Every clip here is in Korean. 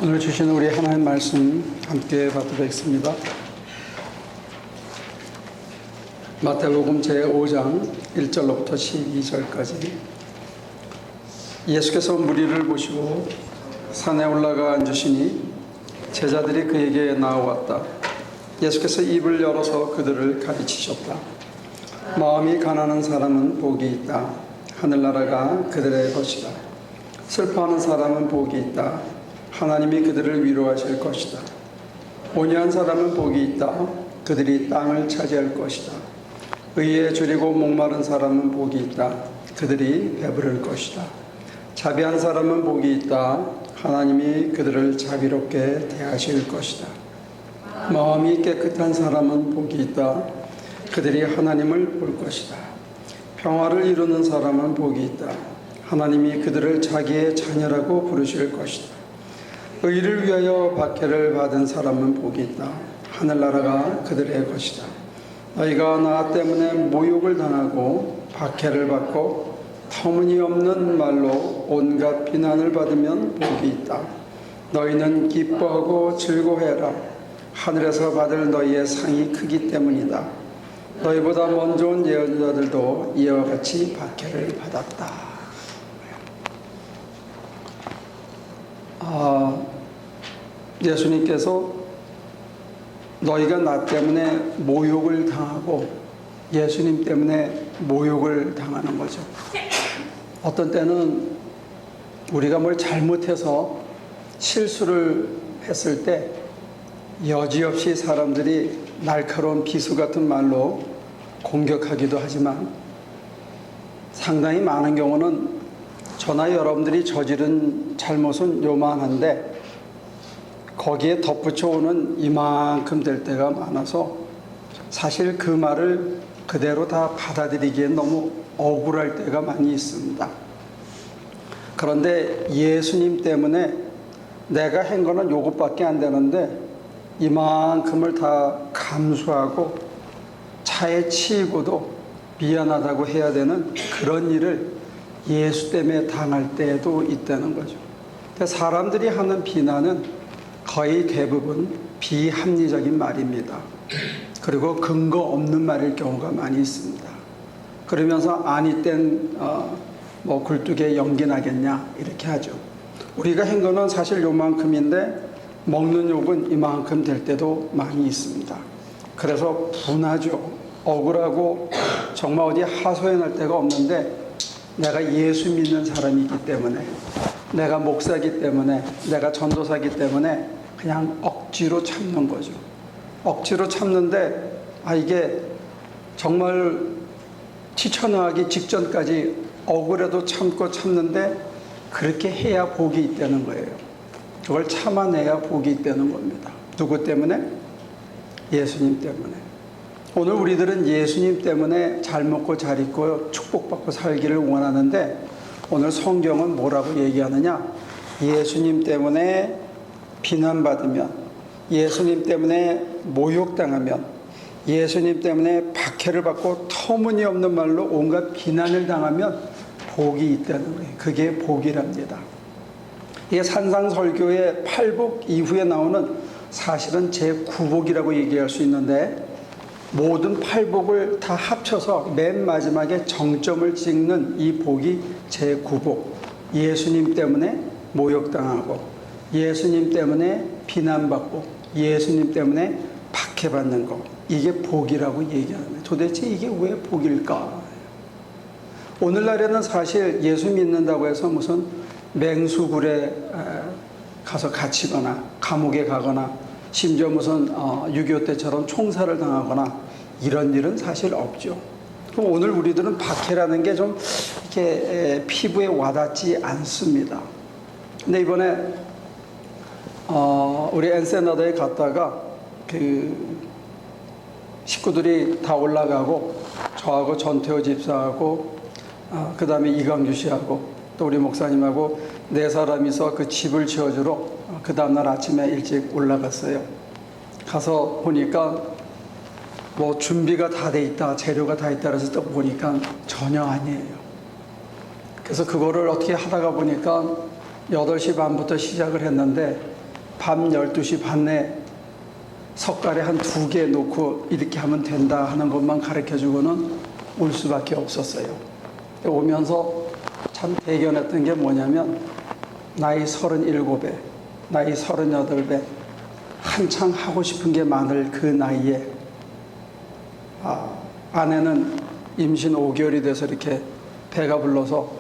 오늘 주신 우리 하나님 말씀 함께 받도록하겠습니다. 마태복음 제5장 1절로부터 12절까지. 예수께서 무리를 보시고 산에 올라가 앉으시니 제자들이 그에게 나아왔다. 예수께서 입을 열어서 그들을 가르치셨다. 마음이 가난한 사람은 복이 있다. 하늘나라가 그들의 것이다. 슬퍼하는 사람은 복이 있다. 하나님이 그들을 위로하실 것이다. 온유한 사람은 복이 있다. 그들이 땅을 차지할 것이다. 의에 줄이고 목마른 사람은 복이 있다. 그들이 배부를 것이다. 자비한 사람은 복이 있다. 하나님이 그들을 자비롭게 대하실 것이다. 마음이 깨끗한 사람은 복이 있다. 그들이 하나님을 볼 것이다. 평화를 이루는 사람은 복이 있다. 하나님이 그들을 자기의 자녀라고 부르실 것이다. 의를 위하여 박해를 받은 사람은 복이 있다. 하늘나라가 그들의 것이다. 너희가 나 때문에 모욕을 당하고 박해를 받고 터무니없는 말로 온갖 비난을 받으면 복이 있다. 너희는 기뻐하고 즐거워해라. 하늘에서 받을 너희의 상이 크기 때문이다. 너희보다 먼저 온 예언자들도 이와 같이 박해를 받았다. 예수님께서 너희가 나 때문에 모욕을 당하고 예수님 때문에 모욕을 당하는 거죠. 어떤 때는 우리가 뭘 잘못해서 실수를 했을 때 여지없이 사람들이 날카로운 비수 같은 말로 공격하기도 하지만 상당히 많은 경우는 저나 여러분들이 저지른 잘못은 요만한데 거기에 덧붙여 오는 이만큼 될 때가 많아서 사실 그 말을 그대로 다 받아들이기엔 너무 억울할 때가 많이 있습니다. 그런데 예수님 때문에 내가 한 거는 요것밖에 안 되는데 이만큼을 다 감수하고 차에 치이고도 미안하다고 해야 되는 그런 일을 예수 때문에 당할 때도 있다는 거죠. 사람들이 하는 비난은 거의 대부분 비합리적인 말입니다. 그리고 근거 없는 말일 경우가 많이 있습니다. 그러면서 아니 땐 굴뚝에 연기 나겠냐 이렇게 하죠. 우리가 한 거는 사실 요만큼인데 먹는 욕은 이만큼 될 때도 많이 있습니다. 그래서 분하죠. 억울하고 정말 어디 하소연할 데가 없는데 내가 예수 믿는 사람이기 때문에, 내가 목사이기 때문에, 내가 전도사이기 때문에 그냥 억지로 참는 거죠. 억지로 참는데 이게 정말 튀쳐나가기 직전까지 억울해도 참고 참는데 그렇게 해야 복이 있다는 거예요. 그걸 참아내야 복이 있다는 겁니다. 누구 때문에? 예수님 때문에. 오늘 우리들은 예수님 때문에 잘 먹고 잘 입고 축복받고 살기를 원하는데 오늘 성경은 뭐라고 얘기하느냐? 예수님 때문에 비난받으면, 예수님 때문에 모욕당하면, 예수님 때문에 박해를 받고 터무니없는 말로 온갖 비난을 당하면 복이 있다는 거예요. 그게 복이랍니다. 이게 산상설교의 8복 이후에 나오는 사실은 제9복이라고 얘기할 수 있는데 모든 8복을 다 합쳐서 맨 마지막에 정점을 찍는 이 복이 제9복. 예수님 때문에 모욕당하고 예수님 때문에 비난받고 예수님 때문에 박해받는 거. 이게 복이라고 얘기하는 거예요. 도대체 이게 왜 복일까? 오늘날에는 사실 예수 믿는다고 해서 무슨 맹수굴에 가서 갇히거나 감옥에 가거나 심지어 무슨 6.25 때처럼 총살을 당하거나 이런 일은 사실 없죠. 그럼 오늘 우리들은 박해라는 게 좀 이렇게 피부에 와닿지 않습니다. 근데 이번에 우리 엔세나다에 갔다가 그 식구들이 다 올라가고 저하고 전태호 집사하고 그 다음에 이강규 씨하고 또 우리 목사님하고 네 사람이서 그 집을 지어주러 그 다음날 아침에 일찍 올라갔어요. 가서 보니까 뭐 준비가 다 돼 있다, 재료가 다 있다 그래서 또 보니까 전혀 아니에요. 그래서 그거를 어떻게 하다가 보니까 8시 반부터 시작을 했는데 밤 12시 반에 석갈에 한 2개 놓고 이렇게 하면 된다 하는 것만 가르쳐주고는 올 수밖에 없었어요. 오면서 참 대견했던 게 뭐냐면 나이 37에 나이 38에 한창 하고 싶은 게 많을 그 나이에 아내는 임신 5개월이 돼서 이렇게 배가 불러서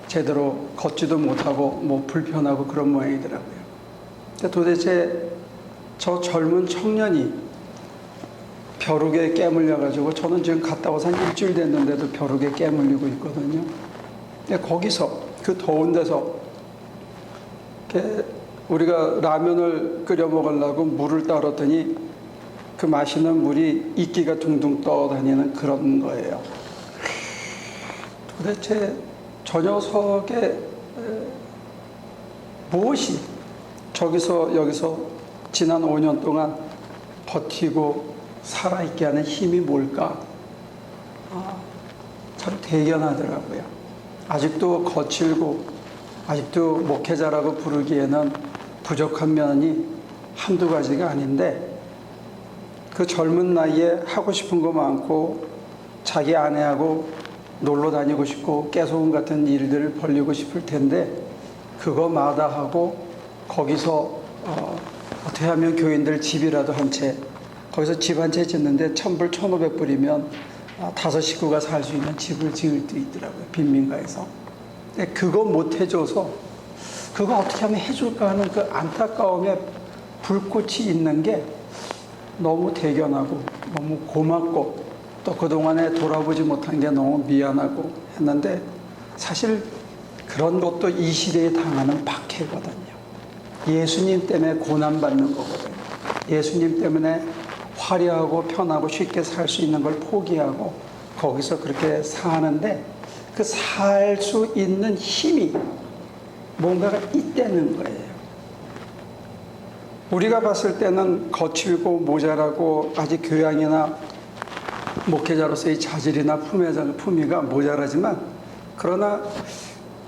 제대로 걷지도 못하고 뭐 불편하고 그런 모양이더라고요. 근데 도대체 저 젊은 청년이 벼룩에 깨물려가지고 저는 지금 갔다 와서 한 일주일 됐는데도 벼룩에 깨물리고 있거든요. 근데 거기서 그 더운 데서 이렇게 우리가 라면을 끓여 먹으려고 물을 따랐더니 그 마시는 물이 이끼가 둥둥 떠다니는 그런 거예요. 도대체 저 녀석의 무엇이 저기서 여기서 지난 5년 동안 버티고 살아있게 하는 힘이 뭘까? 참 대견하더라고요. 아직도 거칠고 아직도 목회자라고 부르기에는 부족한 면이 한두 가지가 아닌데 그 젊은 나이에 하고 싶은 거 많고 자기 아내하고 놀러 다니고 싶고 깨소금 같은 일들을 벌리고 싶을 텐데 그거 마다하고 거기서 어떻게 하면 교인들 집이라도 한 채 거기서 집 한 채 짓는데 1,000불 1,500불이면 5 식구가 살 수 있는 집을 지을 수 있더라고요. 빈민가에서. 근데 그거 못 해줘서 그거 어떻게 하면 해줄까 하는 그 안타까움에 불꽃이 있는 게 너무 대견하고 너무 고맙고 또 그동안에 돌아보지 못한 게 너무 미안하고 했는데 사실 그런 것도 이 시대에 당하는 박해거든요. 예수님 때문에 고난받는 거거든요. 예수님 때문에 화려하고 편하고 쉽게 살 수 있는 걸 포기하고 거기서 그렇게 사는데 그 살 수 있는 힘이 뭔가가 있다는 거예요. 우리가 봤을 때는 거칠고 모자라고 아직 교양이나 목회자로서의 자질이나 품위가 모자라지만 그러나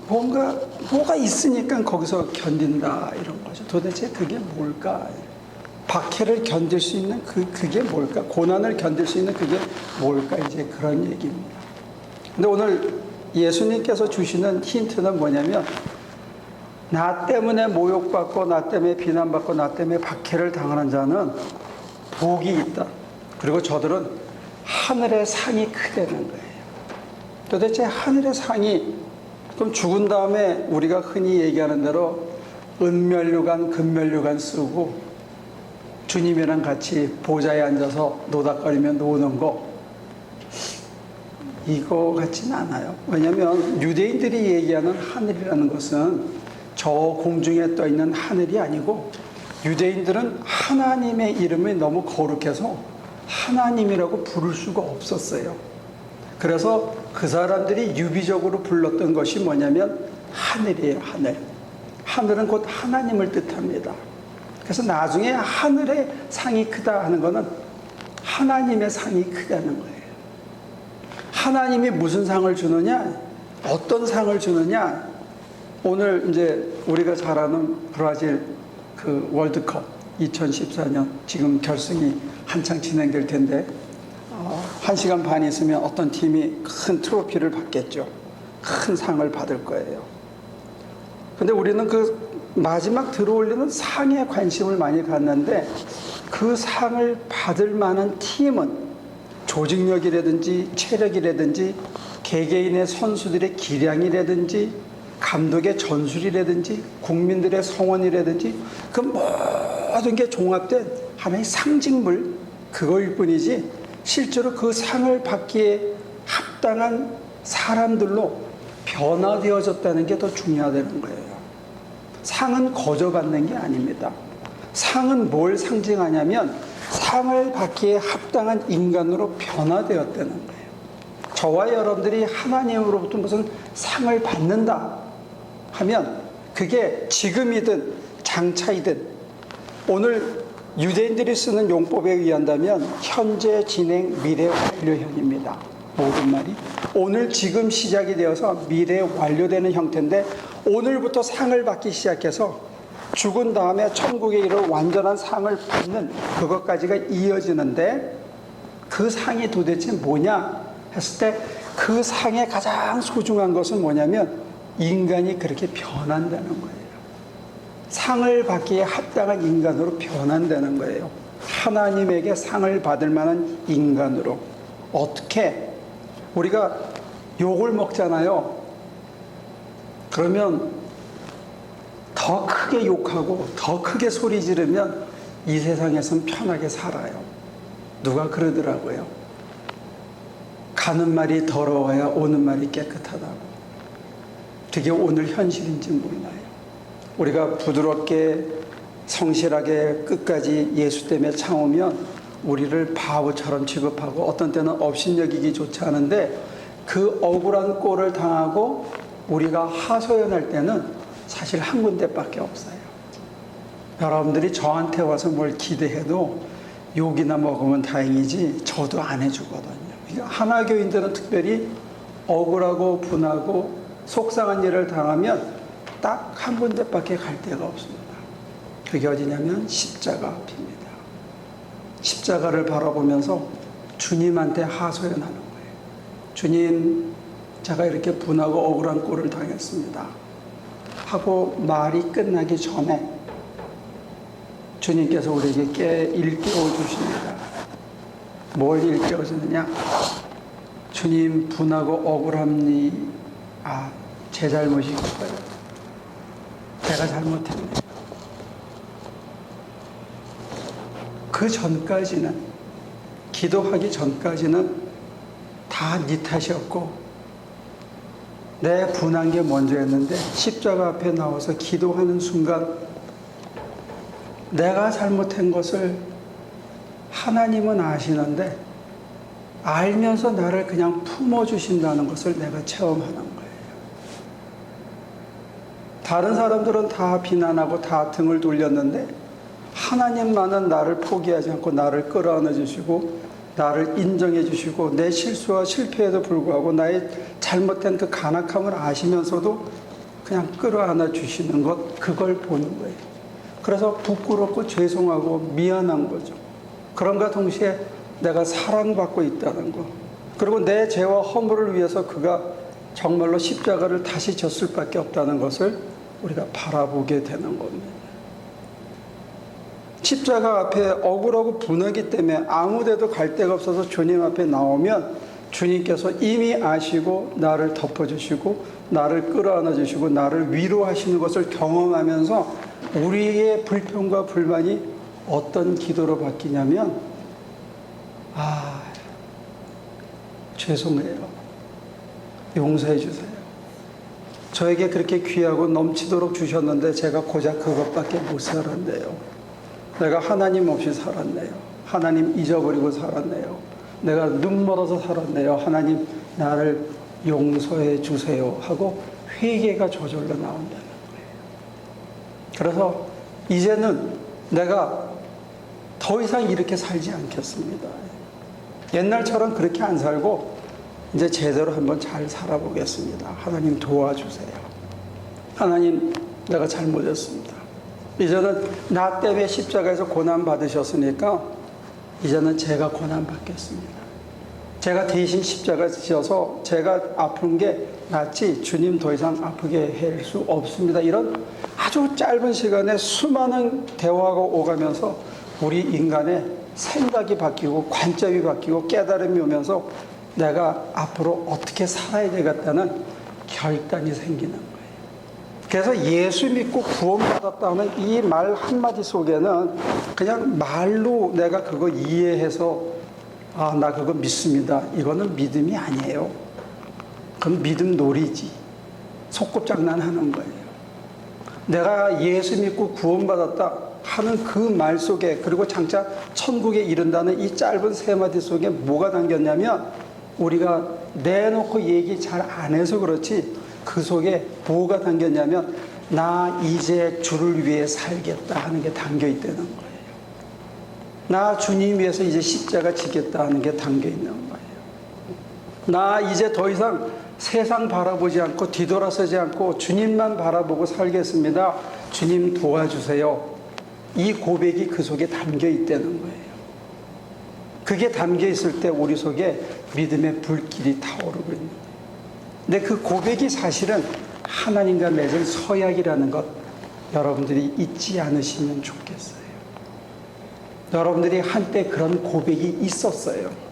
뭐가 있으니까 거기서 견딘다 이런 거죠. 도대체 그게 뭘까? 박해를 견딜 수 있는 그게 뭘까? 고난을 견딜 수 있는 그게 뭘까? 이제 그런 얘기입니다. 근데 오늘 예수님께서 주시는 힌트는 뭐냐면 나 때문에 모욕받고 나 때문에 비난받고 나 때문에 박해를 당하는 자는 복이 있다. 그리고 저들은 하늘의 상이 크다는 거예요. 도대체 하늘의 상이 그럼 죽은 다음에 우리가 흔히 얘기하는 대로 은면류관, 금면류관 쓰고 주님이랑 같이 보좌에 앉아서 노닥거리며 노는 거 이거 같지는 않아요. 왜냐하면 유대인들이 얘기하는 하늘이라는 것은 저 공중에 떠 있는 하늘이 아니고 유대인들은 하나님의 이름이 너무 거룩해서 하나님이라고 부를 수가 없었어요. 그래서 그 사람들이 유비적으로 불렀던 것이 뭐냐면 하늘이에요. 하늘. 하늘은 곧 하나님을 뜻합니다. 그래서 나중에 하늘의 상이 크다 하는 것은 하나님의 상이 크다는 거예요. 하나님이 무슨 상을 주느냐? 어떤 상을 주느냐? 오늘 이제 우리가 잘 아는 브라질 그 월드컵 2014년 지금 결승이 한창 진행될 텐데 1시간 반 있으면 어떤 팀이 큰 트로피를 받겠죠. 큰 상을 받을 거예요. 근데 우리는 그 마지막 들어올리는 상에 관심을 많이 갖는데 그 상을 받을 만한 팀은 조직력이라든지 체력이라든지 개개인의 선수들의 기량이라든지 감독의 전술이라든지 국민들의 성원이라든지 그 모든 게 종합된 하나의 상징물 그거일 뿐이지 실제로 그 상을 받기에 합당한 사람들로 변화되어졌다는 게 더 중요하다는 거예요. 상은 거저 받는 게 아닙니다. 상은 뭘 상징하냐면 상을 받기에 합당한 인간으로 변화되었다는 거예요. 저와 여러분들이 하나님으로부터 무슨 상을 받는다 하면 그게 지금이든 장차이든 오늘 유대인들이 쓰는 용법에 의한다면 현재 진행 미래 완료형입니다. 모든 말이 오늘 지금 시작이 되어서 미래 완료되는 형태인데 오늘부터 상을 받기 시작해서 죽은 다음에 천국에 이르러 완전한 상을 받는 그것까지가 이어지는데 그 상이 도대체 뭐냐 했을 때 그 상의 가장 소중한 것은 뭐냐면 인간이 그렇게 변한다는 거예요. 상을 받기에 합당한 인간으로 변한다는 거예요. 하나님에게 상을 받을 만한 인간으로. 어떻게? 우리가 욕을 먹잖아요. 그러면 더 크게 욕하고 더 크게 소리 지르면 이 세상에선 편하게 살아요. 누가 그러더라고요. 가는 말이 더러워야 오는 말이 깨끗하다고. 그게 오늘 현실인지 몰라요. 우리가 부드럽게 성실하게 끝까지 예수 때문에 참으면 우리를 바보처럼 취급하고 어떤 때는 업신여기기조차 하는데 그 억울한 꼴을 당하고 우리가 하소연할 때는 사실 한 군데밖에 없어요. 여러분들이 저한테 와서 뭘 기대해도 욕이나 먹으면 다행이지 저도 안 해주거든요. 하나교인들은 특별히 억울하고 분하고 속상한 일을 당하면 딱 한 군데밖에 갈 데가 없습니다. 그게 어디냐면 십자가 앞입니다. 십자가를 바라보면서 주님한테 하소연하는 거예요. 주님, 제가 이렇게 분하고 억울한 꼴을 당했습니다. 하고 말이 끝나기 전에 주님께서 우리에게 일깨워 주십니다. 뭘 일깨워 주느냐? 주님, 분하고 억울함이 제 잘못이겠어요. 내가 잘못했네. 그 전까지는, 기도하기 전까지는 다 네 탓이었고 내 분한 게 먼저였는데 십자가 앞에 나와서 기도하는 순간 내가 잘못한 것을 하나님은 아시는데 알면서 나를 그냥 품어주신다는 것을 내가 체험하는 거예요. 다른 사람들은 다 비난하고 다 등을 돌렸는데 하나님만은 나를 포기하지 않고 나를 끌어안아 주시고 나를 인정해 주시고 내 실수와 실패에도 불구하고 나의 잘못된 그 간악함을 아시면서도 그냥 끌어안아 주시는 것, 그걸 보는 거예요. 그래서 부끄럽고 죄송하고 미안한 거죠. 그럼과 동시에 내가 사랑받고 있다는 거, 그리고 내 죄와 허물을 위해서 그가 정말로 십자가를 다시 졌을 수밖에 없다는 것을 우리가 바라보게 되는 겁니다. 십자가 앞에 억울하고 분하기 때문에 아무데도 갈 데가 없어서 주님 앞에 나오면 주님께서 이미 아시고 나를 덮어주시고 나를 끌어안아 주시고 나를 위로하시는 것을 경험하면서 우리의 불평과 불만이 어떤 기도로 바뀌냐면 죄송해요. 용서해 주세요. 저에게 그렇게 귀하고 넘치도록 주셨는데 제가 고작 그것밖에 못 살았네요. 내가 하나님 없이 살았네요. 하나님 잊어버리고 살았네요. 내가 눈 멀어서 살았네요. 하나님 나를 용서해 주세요 하고 회개가 저절로 나온다는 거예요. 그래서 이제는 내가 더 이상 이렇게 살지 않겠습니다. 옛날처럼 그렇게 안 살고 이제 제대로 한번 잘 살아보겠습니다. 하나님 도와주세요. 하나님, 내가 잘못했습니다. 이제는 나 때문에 십자가에서 고난 받으셨으니까 이제는 제가 고난 받겠습니다. 제가 대신 십자가 지어서 제가 아픈 게 낫지 주님 더 이상 아프게 할 수 없습니다. 이런 아주 짧은 시간에 수많은 대화가 오가면서 우리 인간의 생각이 바뀌고 관점이 바뀌고 깨달음이 오면서 내가 앞으로 어떻게 살아야 되겠다는 결단이 생기는 거예요. 그래서 예수 믿고 구원받았다는 이 말 한마디 속에는 그냥 말로 내가 그거 이해해서 나 그거 믿습니다. 이거는 믿음이 아니에요. 그건 믿음 놀이지. 속꿉장난하는 거예요. 내가 예수 믿고 구원받았다 하는 그 말 속에, 그리고 장차 천국에 이른다는 이 짧은 세 마디 속에 뭐가 담겼냐면 우리가 내놓고 얘기 잘 안 해서 그렇지 그 속에 뭐가 담겼냐면 나 이제 주를 위해 살겠다 하는 게 담겨 있다는 거예요. 나 주님 위해서 이제 십자가 지겠다 하는 게 담겨 있는 거예요. 나 이제 더 이상 세상 바라보지 않고 뒤돌아서지 않고 주님만 바라보고 살겠습니다. 주님 도와주세요. 이 고백이 그 속에 담겨 있다는 거예요. 그게 담겨 있을 때 우리 속에 믿음의 불길이 타오르고 있는 거예요. 근데 그 고백이 사실은 하나님과 맺은 서약이라는 것 여러분들이 잊지 않으시면 좋겠어요. 여러분들이 한때 그런 고백이 있었어요.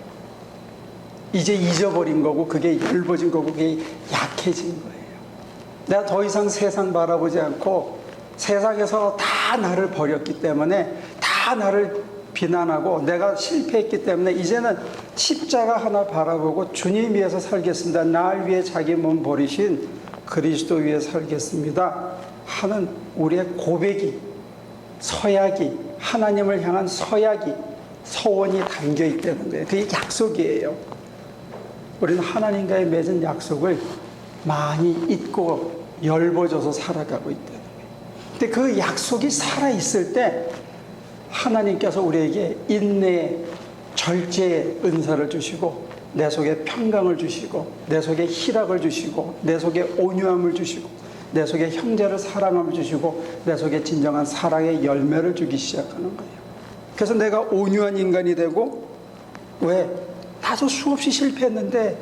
이제 잊어버린 거고 그게 얇아진 거고 그게 약해진 거예요. 내가 더 이상 세상 바라보지 않고 세상에서 다 나를 버렸기 때문에 다 나를 비난하고 내가 실패했기 때문에 이제는 십자가 하나 바라보고 주님 위해서 살겠습니다. 날 위해 자기 몸 버리신 그리스도 위해 살겠습니다 하는 우리의 고백이, 서약이, 하나님을 향한 서약이, 서원이 담겨 있다는 거예요. 그게 약속이에요. 우리는 하나님과의 맺은 약속을 많이 잊고 엷어져서 살아가고 있다는 거예요. 근데 그 약속이 살아있을 때 하나님께서 우리에게 인내의 절제의 은사를 주시고 내 속에 평강을 주시고 내 속에 희락을 주시고 내 속에 온유함을 주시고 내 속에 형제를 사랑함을 주시고 내 속에 진정한 사랑의 열매를 주기 시작하는 거예요. 그래서 내가 온유한 인간이 되고, 왜? 나도 수없이 실패했는데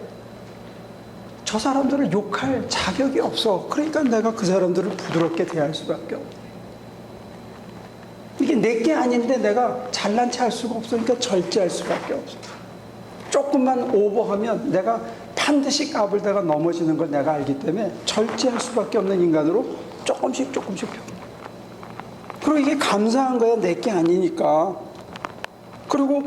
저 사람들을 욕할 자격이 없어. 그러니까 내가 그 사람들을 부드럽게 대할 수밖에 없어. 이게 내게 아닌데 내가 잘난 체 할 수가 없으니까 절제할 수밖에 없어. 조금만 오버하면 내가 반드시 까불다가 넘어지는 걸 내가 알기 때문에 절제할 수밖에 없는 인간으로 조금씩 변해. 그리고 이게 감사한 거야. 내게 아니니까. 그리고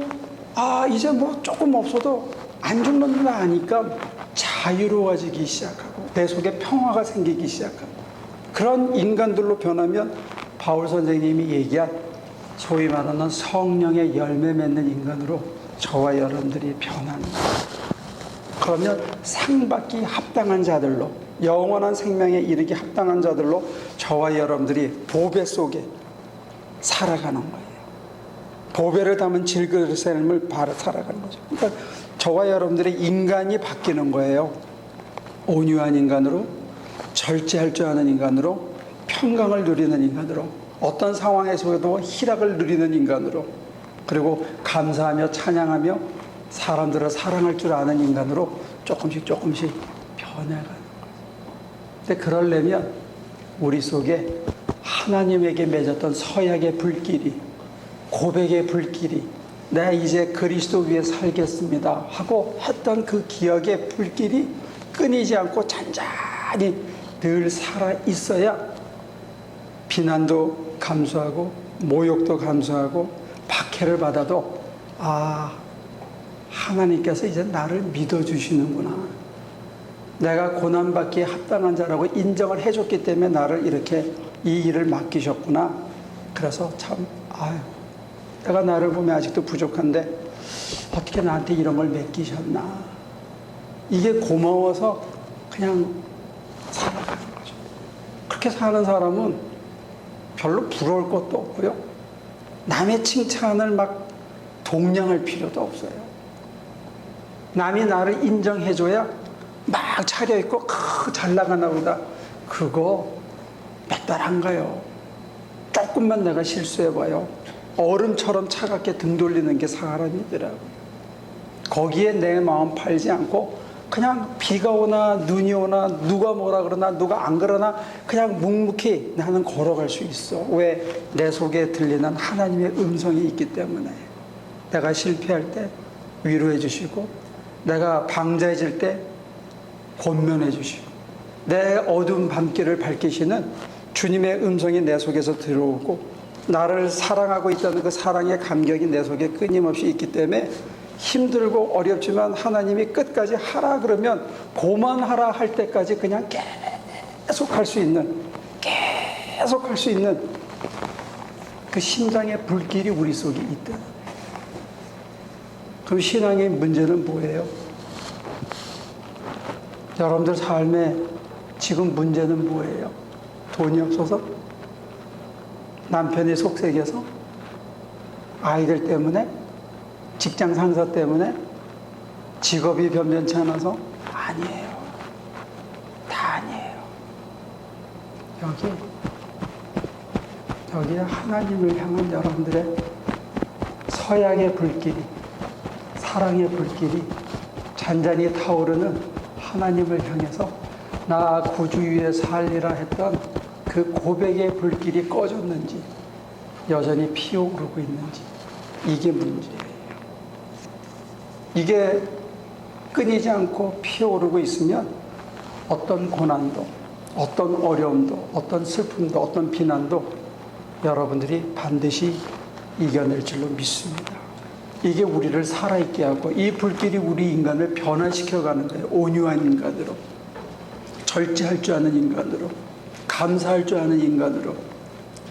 이제 뭐 조금 없어도 안 죽는 걸 아니까 자유로워지기 시작하고 내 속에 평화가 생기기 시작하고 그런 인간들로 변하면 바울 선생님이 얘기한 소위 말하는 성령의 열매 맺는 인간으로 저와 여러분들이 변하는 거예요. 그러면 상받기 합당한 자들로, 영원한 생명에 이르기 합당한 자들로 저와 여러분들이 보배 속에 살아가는 거예요. 보배를 담은 질그릇의 삶을 살아가는 거죠. 그러니까 저와 여러분들의 인간이 바뀌는 거예요. 온유한 인간으로, 절제할 줄 아는 인간으로, 평강을 누리는 인간으로, 어떤 상황에서도 희락을 누리는 인간으로, 그리고 감사하며 찬양하며 사람들을 사랑할 줄 아는 인간으로 조금씩 변해가는 거예요. 근데 그러려면 우리 속에 하나님에게 맺었던 서약의 불길이, 고백의 불길이, 내가 이제 그리스도 위에 살겠습니다 하고 했던 그 기억의 불길이 끊이지 않고 잔잔히 늘 살아 있어야 비난도 감수하고 모욕도 감수하고 박해를 받아도 하나님께서 이제 나를 믿어주시는구나. 내가 고난받기에 합당한 자라고 인정을 해줬기 때문에 나를 이렇게 이 일을 맡기셨구나. 그래서 참 내가 나를 보면 아직도 부족한데 어떻게 나한테 이런 걸 맡기셨나. 이게 고마워서 그냥 살아가는 거죠. 그렇게 사는 사람은 별로 부러울 것도 없고요. 남의 칭찬을 막 동냥할 필요도 없어요. 남이 나를 인정해줘야 막 차려입고 잘 나가나 보다. 그거 몇 달 안 가요. 조금만 내가 실수해봐요. 얼음처럼 차갑게 등 돌리는 게 사람이더라고요. 거기에 내 마음 팔지 않고 그냥 비가 오나 눈이 오나 누가 뭐라 그러나 누가 안 그러나 그냥 묵묵히 나는 걸어갈 수 있어. 왜? 내 속에 들리는 하나님의 음성이 있기 때문에. 내가 실패할 때 위로해 주시고, 내가 방자해질 때 권면해 주시고, 내 어두운 밤길을 밝히시는 주님의 음성이 내 속에서 들어오고, 나를 사랑하고 있다는 그 사랑의 감격이 내 속에 끊임없이 있기 때문에 힘들고 어렵지만 하나님이 끝까지 하라 그러면 고만하라 할 때까지 그냥 계속 할 수 있는 그 심장의 불길이 우리 속에 있다. 그럼 신앙의 문제는 뭐예요? 여러분들 삶에 지금 문제는 뭐예요? 돈이 없어서? 남편이 속색여서? 아이들 때문에? 직장 상사 때문에? 직업이 변변치 않아서? 아니에요. 아니에요. 여기 하나님을 향한 여러분들의 서약의 불길이, 사랑의 불길이 잔잔히 타오르는 하나님을 향해서 나 구주 위에 살리라 했던 그 고백의 불길이 꺼졌는지 여전히 피어오르고 있는지, 이게 문제예요. 이게 끊이지 않고 피어오르고 있으면 어떤 고난도, 어떤 어려움도, 어떤 슬픔도, 어떤 비난도 여러분들이 반드시 이겨낼 줄로 믿습니다. 이게 우리를 살아있게 하고, 이 불길이 우리 인간을 변화시켜가는 거예요. 온유한 인간으로, 절제할 줄 아는 인간으로, 감사할 줄 아는 인간으로,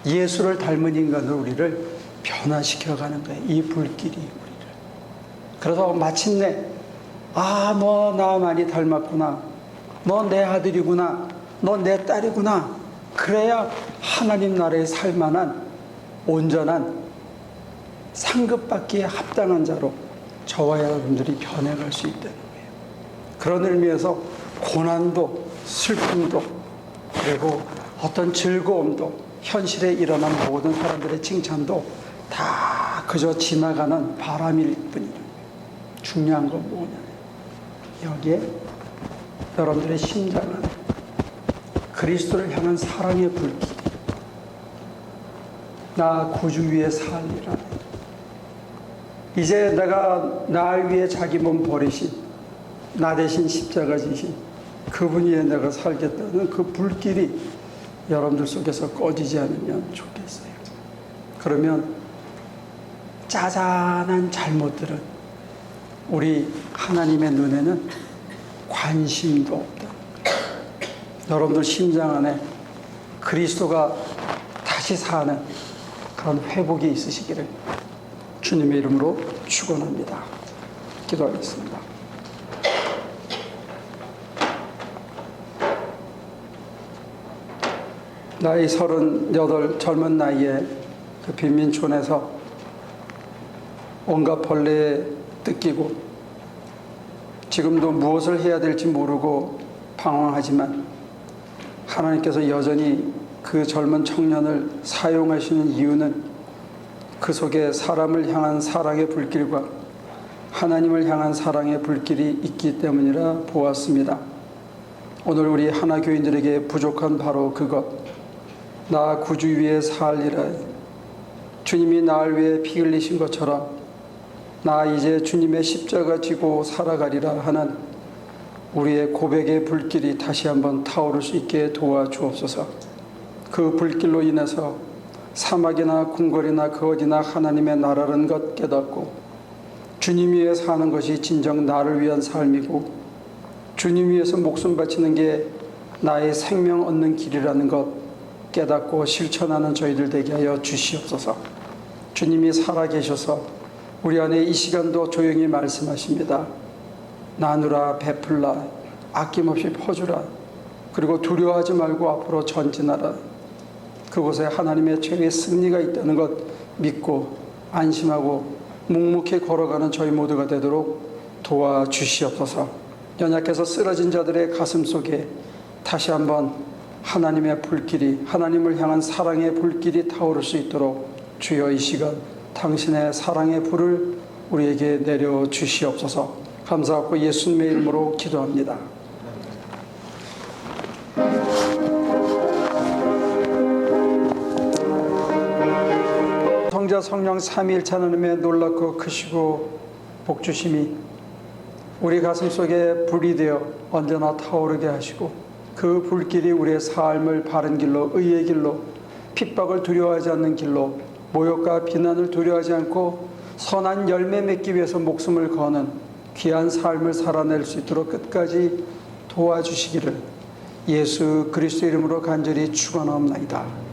예수를 닮은 인간으로 우리를 변화시켜가는 거예요. 이 불길이 우리를. 그래서 마침내 너 나 많이 닮았구나, 너 내 아들이구나, 너 내 딸이구나, 그래야 하나님 나라에 살 만한 온전한 상급받기에 합당한 자로 저와 여러분들이 변해갈 수 있다는 거예요. 그런 의미에서 고난도, 슬픔도, 그리고 어떤 즐거움도, 현실에 일어난 모든 사람들의 칭찬도 다 그저 지나가는 바람일 뿐이에요. 중요한 건 뭐냐면 여기에 여러분들의 심장은 그리스도를 향한 사랑의 불길이, 나 구주 위에 살리라, 이제 내가 날 위해 자기 몸 버리신, 나 대신 십자가 지신 그분 위에 내가 살겠다는 그 불길이 여러분들 속에서 꺼지지 않으면 좋겠어요. 그러면 짜잔한 잘못들은 우리 하나님의 눈에는 관심도 없다. 여러분들 심장 안에 그리스도가 다시 사는 그런 회복이 있으시기를 주님의 이름으로 축원합니다. 기도하겠습니다. 나이 38 젊은 나이에 그 빈민촌에서 온갖 벌레에 뜯기고 지금도 무엇을 해야 될지 모르고 방황하지만 하나님께서 여전히 그 젊은 청년을 사용하시는 이유는 그 속에 사람을 향한 사랑의 불길과 하나님을 향한 사랑의 불길이 있기 때문이라 보았습니다. 오늘 우리 하나교인들에게 부족한 바로 그것, 나 구주 위에 살리라, 주님이 나를 위해 피 흘리신 것처럼 나 이제 주님의 십자가 지고 살아가리라 하는 우리의 고백의 불길이 다시 한번 타오를 수 있게 도와주옵소서. 그 불길로 인해서 사막이나 궁궐이나 그 어디나 하나님의 나라는 것 깨닫고 주님 위해 사는 것이 진정 나를 위한 삶이고 주님 위해서 목숨 바치는 게 나의 생명 얻는 길이라는 것 깨닫고 실천하는 저희들 되게 하여 주시옵소서. 주님이 살아계셔서 우리 안에 이 시간도 조용히 말씀하십니다. 나누라, 베풀라, 아낌없이 퍼주라, 그리고 두려워하지 말고 앞으로 전진하라. 그곳에 하나님의 최후의 승리가 있다는 것 믿고 안심하고 묵묵히 걸어가는 저희 모두가 되도록 도와주시옵소서. 연약해서 쓰러진 자들의 가슴 속에 다시 한번 하나님의 불길이, 하나님을 향한 사랑의 불길이 타오를 수 있도록 주여 이 시간 당신의 사랑의 불을 우리에게 내려주시옵소서. 감사하고 예수님의 이름으로 기도합니다. 성자 성령 삼위일체 하나님의 놀랍고 크시고 복주심이 우리 가슴 속에 불이 되어 언제나 타오르게 하시고 그 불길이 우리의 삶을 바른 길로, 의의 길로, 핍박을 두려워하지 않는 길로, 모욕과 비난을 두려워하지 않고 선한 열매 맺기 위해서 목숨을 거는 귀한 삶을 살아낼 수 있도록 끝까지 도와주시기를 예수 그리스도 이름으로 간절히 축원하옵나이다.